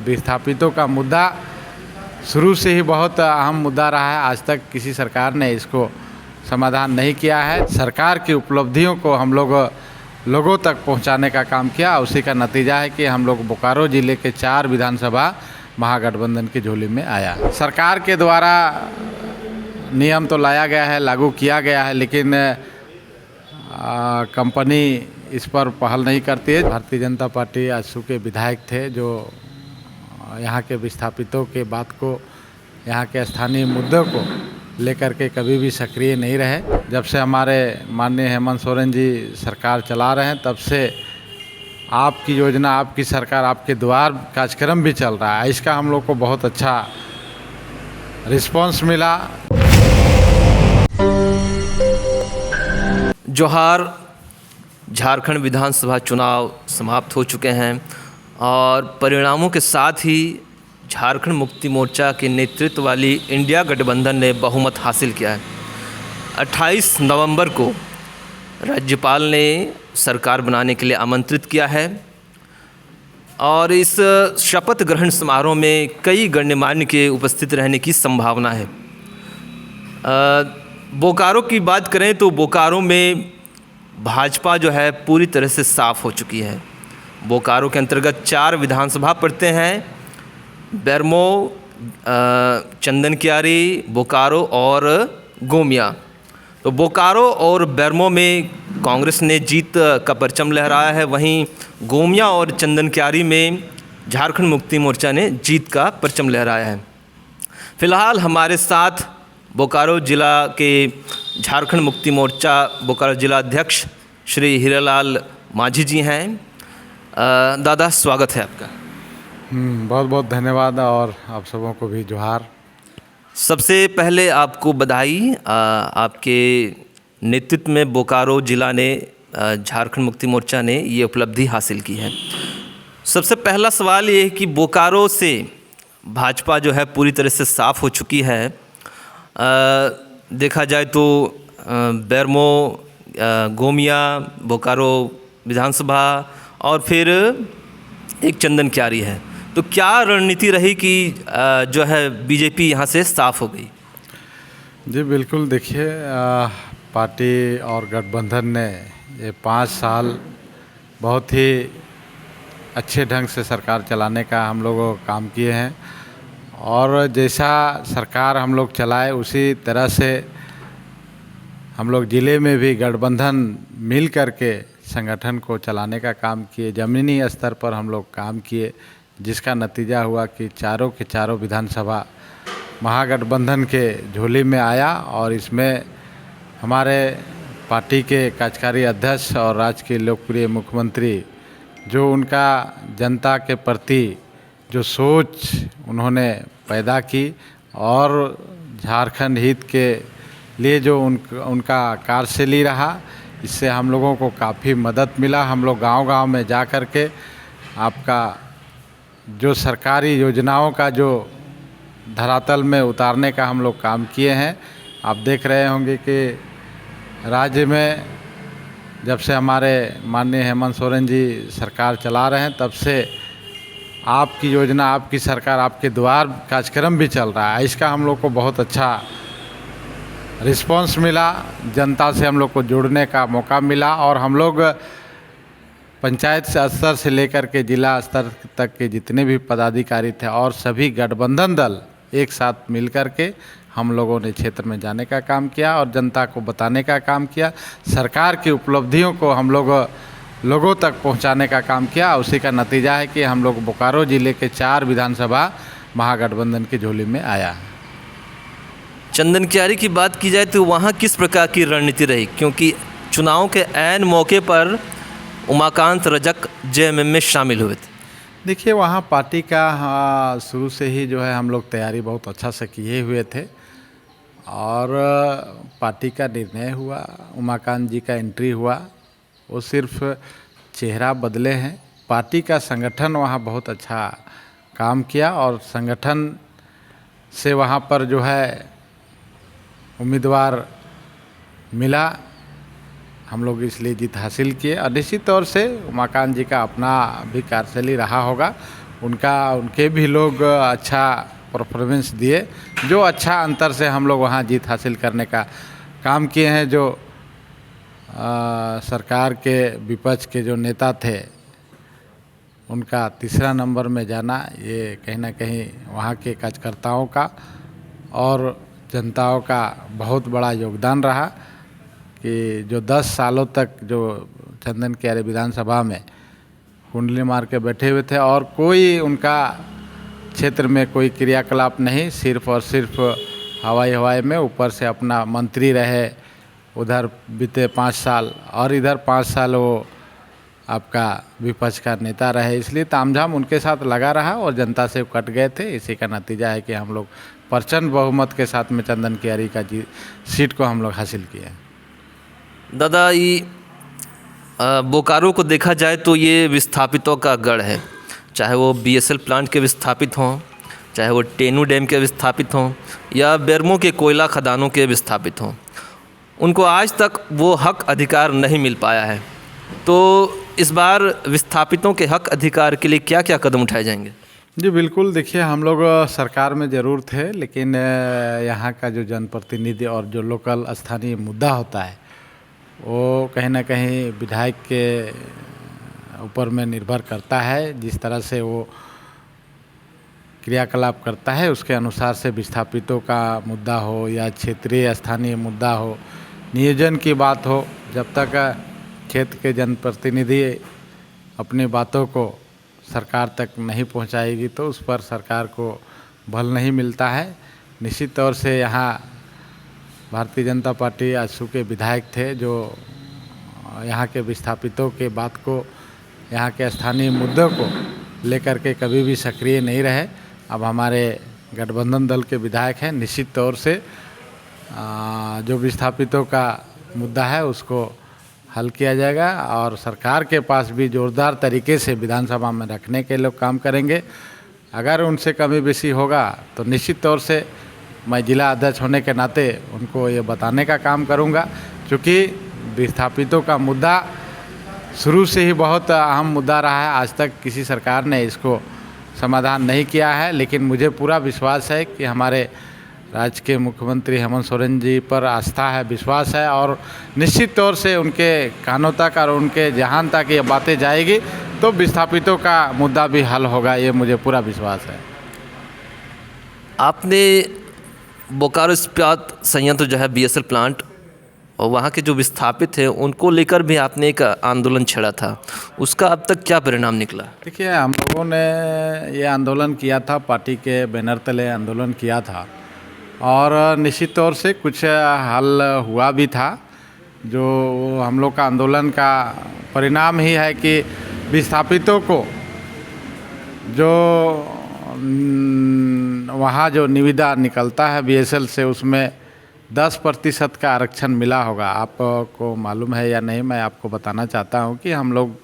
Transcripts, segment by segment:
विस्थापितों का मुद्दा शुरू से ही बहुत अहम मुद्दा रहा है। आज तक किसी सरकार ने इसको समाधान नहीं किया है। सरकार की उपलब्धियों को हम लोगों तक पहुंचाने का काम किया। उसी का नतीजा है कि हम लोग बोकारो ज़िले के 4 विधानसभा महागठबंधन की झोली में आया। सरकार के द्वारा नियम तो लाया गया है, लागू किया गया है, लेकिन कंपनी इस पर पहल नहीं करती है। भारतीय जनता पार्टी आजसू के विधायक थे जो यहाँ के विस्थापितों के बात को, यहाँ के स्थानीय मुद्दों को लेकर के कभी भी सक्रिय नहीं रहे। जब से हमारे माननीय हेमंत सोरेन जी सरकार चला रहे हैं, तब से आपकी योजना, आपकी सरकार, आपके द्वार कार्यक्रम भी चल रहा है। इसका हम लोग को बहुत अच्छा रिस्पांस मिला। जोहार, झारखंड विधानसभा चुनाव समाप्त हो चुके हैं और परिणामों के साथ ही झारखंड मुक्ति मोर्चा के नेतृत्व वाली इंडिया गठबंधन ने बहुमत हासिल किया है। 28 नवंबर को राज्यपाल ने सरकार बनाने के लिए आमंत्रित किया है और इस शपथ ग्रहण समारोह में कई गण्यमान्य के उपस्थित रहने की संभावना है। बोकारो की बात करें तो बोकारो में भाजपा जो है पूरी तरह से साफ़ हो चुकी है। बोकारो के अंतर्गत 4 विधानसभा पड़ते हैं, बेरमो, चंदनकियारी, बोकारो और गोमिया। तो बोकारो और बेरमो में कांग्रेस ने जीत का परचम लहराया है, वहीं गोमिया और चंदनकियारी में झारखंड मुक्ति मोर्चा ने जीत का परचम लहराया है। फ़िलहाल हमारे साथ बोकारो जिला के झारखंड मुक्ति मोर्चा बोकारो जिला अध्यक्ष श्री हीरालाल माझी जी हैं। दादा, स्वागत है आपका। बहुत बहुत धन्यवाद और आप सबों को भी जोहार। सबसे पहले आपको बधाई, आपके नेतृत्व में बोकारो जिला ने, झारखंड मुक्ति मोर्चा ने ये उपलब्धि हासिल की है। सबसे पहला सवाल ये है कि बोकारो से भाजपा जो है पूरी तरह से साफ़ हो चुकी है। देखा जाए तो बेरमो, गोमिया, बोकारो विधानसभा और फिर एक चंदनकियारी है। तो क्या रणनीति रही कि जो है बीजेपी यहाँ से साफ़ हो गई? जी बिल्कुल, देखिए पार्टी और गठबंधन ने ये 5 साल बहुत ही अच्छे ढंग से सरकार चलाने का हम लोग काम किए हैं और जैसा सरकार हम लोग चलाए उसी तरह से हम लोग ज़िले में भी गठबंधन मिल करके संगठन को चलाने का काम किए। ज़मीनी स्तर पर हम लोग काम किए, जिसका नतीजा हुआ कि चारों के चारों विधानसभा महागठबंधन के झोली में आया और इसमें हमारे पार्टी के कार्यकारी अध्यक्ष और राज्य के लोकप्रिय मुख्यमंत्री, जो उनका जनता के प्रति जो सोच उन्होंने पैदा की और झारखंड हित के लिए जो उनका कार्यशैली रहा, इससे हम लोगों को काफ़ी मदद मिला। हम लोग गांव-गांव में जा कर के आपका जो सरकारी योजनाओं का जो धरातल में उतारने का हम लोग काम किए हैं। आप देख रहे होंगे कि राज्य में जब से हमारे माननीय हेमंत सोरेन जी सरकार चला रहे हैं, तब से आपकी योजना, आपकी सरकार, आपके द्वार कार्यक्रम भी चल रहा है। इसका हम लोग को बहुत अच्छा रिस्पांस मिला। जनता से हम लोग को जुड़ने का मौका मिला और हम लोग पंचायत स्तर से लेकर के जिला स्तर तक के जितने भी पदाधिकारी थे और सभी गठबंधन दल एक साथ मिल कर के हम लोगों ने क्षेत्र में जाने का काम किया और जनता को बताने का काम किया। सरकार की उपलब्धियों को हम लोगों तक पहुंचाने का काम किया। उसी का नतीजा है कि हम लोग बोकारो ज़िले के 4 विधानसभा महागठबंधन की झोली में आया। चंदनकियारी की बात की जाए तो वहाँ किस प्रकार की रणनीति रही, क्योंकि चुनाव के ऐन मौके पर उमाकांत रजक जेएमएम में शामिल हुए थे? देखिए, वहाँ पार्टी का शुरू से ही जो है हम लोग तैयारी बहुत अच्छा से किए हुए थे और पार्टी का निर्णय हुआ, उमाकांत जी का एंट्री हुआ। वो सिर्फ चेहरा बदले हैं, पार्टी का संगठन वहाँ बहुत अच्छा काम किया और संगठन से वहाँ पर जो है उम्मीदवार मिला। हम लोग इसलिए जीत हासिल किए और निश्चित तौर से उमाकांत जी का अपना भी कार्यशैली रहा होगा। उनके भी लोग अच्छा परफॉर्मेंस दिए, जो अच्छा अंतर से हम लोग वहाँ जीत हासिल करने का काम किए हैं। जो सरकार के विपक्ष के जो नेता थे उनका तीसरा नंबर में जाना, ये कहीं ना कहीं वहाँ के कार्यकर्ताओं का और जनताओं का बहुत बड़ा योगदान रहा कि जो 10 सालों तक जो चंदन कियारी विधानसभा में कुंडली मार के बैठे हुए थे और कोई उनका क्षेत्र में कोई क्रियाकलाप नहीं, सिर्फ और सिर्फ हवाई में ऊपर से अपना मंत्री रहे उधर बीते 5 साल और इधर 5 साल वो आपका विपक्ष का नेता रहे, इसलिए तामझाम उनके साथ लगा रहा और जनता से कट गए थे। इसी का नतीजा है कि हम लोग प्रचंड बहुमत के साथ में चंदन कियारी का सीट को हम लोग हासिल किए। दादा, ये बोकारो को देखा जाए तो ये विस्थापितों का गढ़ है, चाहे वो बीएसएल प्लांट के विस्थापित हों, चाहे वो टेनू डैम के विस्थापित हों या बेरमो के कोयला खदानों के विस्थापित हों, उनको आज तक वो हक अधिकार नहीं मिल पाया है। तो इस बार विस्थापितों के हक अधिकार के लिए क्या क्या कदम उठाए जाएंगे? जी बिल्कुल, देखिए हम लोग सरकार में ज़रूर थे, लेकिन यहाँ का जो जनप्रतिनिधि और जो लोकल स्थानीय मुद्दा होता है वो कहीं ना कहीं विधायक के ऊपर में निर्भर करता है। जिस तरह से वो क्रियाकलाप करता है उसके अनुसार से विस्थापितों का मुद्दा हो या क्षेत्रीय स्थानीय मुद्दा हो, नियोजन की बात हो, जब तक क्षेत्र के जनप्रतिनिधि अपनी बातों को सरकार तक नहीं पहुंचाएगी तो उस पर सरकार को बल नहीं मिलता है। निश्चित तौर से यहाँ भारतीय जनता पार्टी आजसू के विधायक थे जो यहाँ के विस्थापितों के बात को, यहाँ के स्थानीय मुद्दों को लेकर के कभी भी सक्रिय नहीं रहे। अब हमारे गठबंधन दल के विधायक हैं, निश्चित तौर से जो विस्थापितों का मुद्दा है उसको हल किया जाएगा और सरकार के पास भी जोरदार तरीके से विधानसभा में रखने के लोग काम करेंगे। अगर उनसे कमी बेसी होगा तो निश्चित तौर से मैं जिला अध्यक्ष होने के नाते उनको ये बताने का काम करूंगा, क्योंकि विस्थापितों का मुद्दा शुरू से ही बहुत अहम मुद्दा रहा है। आज तक किसी सरकार ने इसको समाधान नहीं किया है, लेकिन मुझे पूरा विश्वास है कि हमारे राज्य के मुख्यमंत्री हेमंत सोरेन जी पर आस्था है, विश्वास है और निश्चित तौर से उनके कानों तक और उनके जहान तक ये बातें जाएगी तो विस्थापितों का मुद्दा भी हल होगा, ये मुझे पूरा विश्वास है। आपने बोकारो इस्पात संयंत्र जो है बीएसएल प्लांट और वहाँ के जो विस्थापित हैं उनको लेकर भी आपने एक आंदोलन छेड़ा था, उसका अब तक क्या परिणाम निकला? देखिए, हम लोगों ने ये आंदोलन किया था, पार्टी के बैनर तले आंदोलन किया था और निश्चित तौर से कुछ हल हुआ भी था। जो हम लोग का आंदोलन का परिणाम ही है कि विस्थापितों को जो वहाँ जो निविदा निकलता है बीएसएल से उसमें 10% का आरक्षण मिला होगा। आपको मालूम है या नहीं, मैं आपको बताना चाहता हूँ कि हम लोग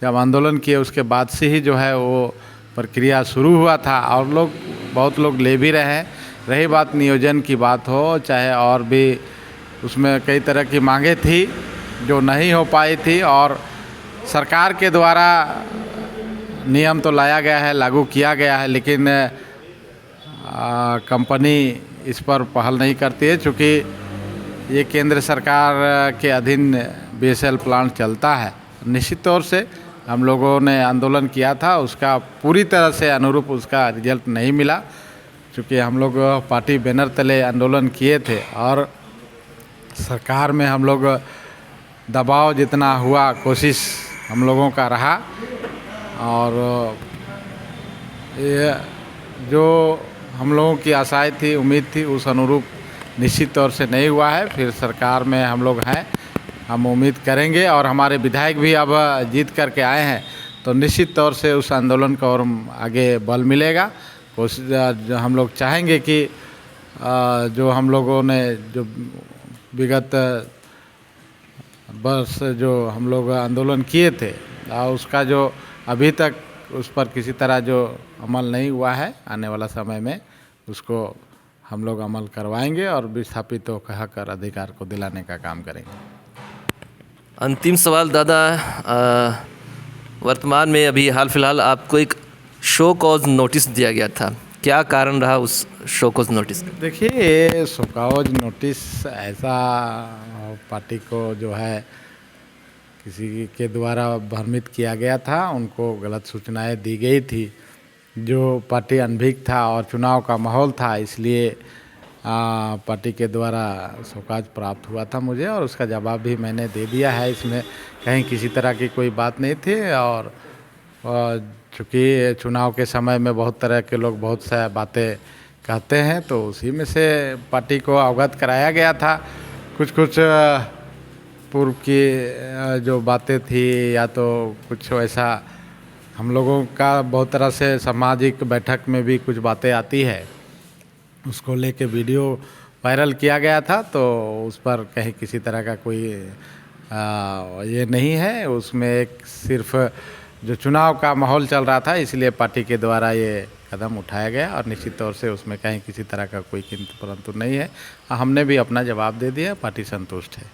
जब आंदोलन किए उसके बाद से ही जो है वो प्रक्रिया शुरू हुआ था और बहुत लोग ले भी रहे हैं। रही बात नियोजन की बात हो, चाहे और भी उसमें कई तरह की मांगे थी जो नहीं हो पाई थी और सरकार के द्वारा नियम तो लाया गया है, लागू किया गया है, लेकिन कंपनी इस पर पहल नहीं करती है, चूँकि ये केंद्र सरकार के अधीन बीएसएल प्लांट चलता है। निश्चित तौर से हम लोगों ने आंदोलन किया था, उसका पूरी तरह से अनुरूप उसका रिजल्ट नहीं मिला, क्योंकि हम लोग पार्टी बैनर तले आंदोलन किए थे और सरकार में हम लोग दबाव जितना हुआ कोशिश हम लोगों का रहा और ये जो हम लोगों की आशाएं थी, उम्मीद थी, उस अनुरूप निश्चित तौर से नहीं हुआ है। फिर सरकार में हम लोग हैं, हम उम्मीद करेंगे और हमारे विधायक भी अब जीत करके आए हैं तो निश्चित तौर से उस आंदोलन को और आगे बल मिलेगा। कोशिश हम लोग चाहेंगे कि जो हम लोगों ने जो विगत वर्ष जो हम लोग आंदोलन किए थे उसका जो अभी तक उस पर किसी तरह जो अमल नहीं हुआ है, आने वाला समय में उसको हम लोग अमल करवाएंगे और विस्थापितों का हक और अधिकार को दिलाने का काम करेंगे। अंतिम सवाल दादा, वर्तमान में अभी हाल फिलहाल आपको एक शो कॉज नोटिस दिया गया था, क्या कारण रहा उस शो कॉज नोटिस का? देखिए, ये शोकॉज नोटिस ऐसा पार्टी को जो है किसी के द्वारा भ्रमित किया गया था, उनको गलत सूचनाएं दी गई थी। जो पार्टी अनभिज्ञ था और चुनाव का माहौल था, इसलिए पार्टी के द्वारा शोकॉज प्राप्त हुआ था मुझे, और उसका जवाब भी मैंने दे दिया है। इसमें कहीं किसी तरह की कोई बात नहीं थी। और चूँकि चुनाव के समय में बहुत तरह के लोग बहुत सा बातें कहते हैं, तो उसी में से पार्टी को अवगत कराया गया था। कुछ कुछ पूर्व की जो बातें थी, या तो कुछ ऐसा हम लोगों का बहुत तरह से सामाजिक बैठक में भी कुछ बातें आती है, उसको लेके वीडियो वायरल किया गया था। तो उस पर कहीं किसी तरह का कोई ये नहीं है। उसमें एक सिर्फ जो चुनाव का माहौल चल रहा था, इसलिए पार्टी के द्वारा ये कदम उठाया गया, और निश्चित तौर से उसमें कहीं किसी तरह का कोई किंतु परंतु नहीं है। हमने भी अपना जवाब दे दिया, पार्टी संतुष्ट है।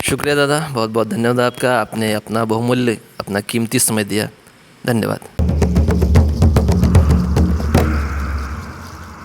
शुक्रिया दादा, बहुत बहुत धन्यवाद आपका। आपने अपना बहुमूल्य, अपना कीमती समय दिया। धन्यवाद।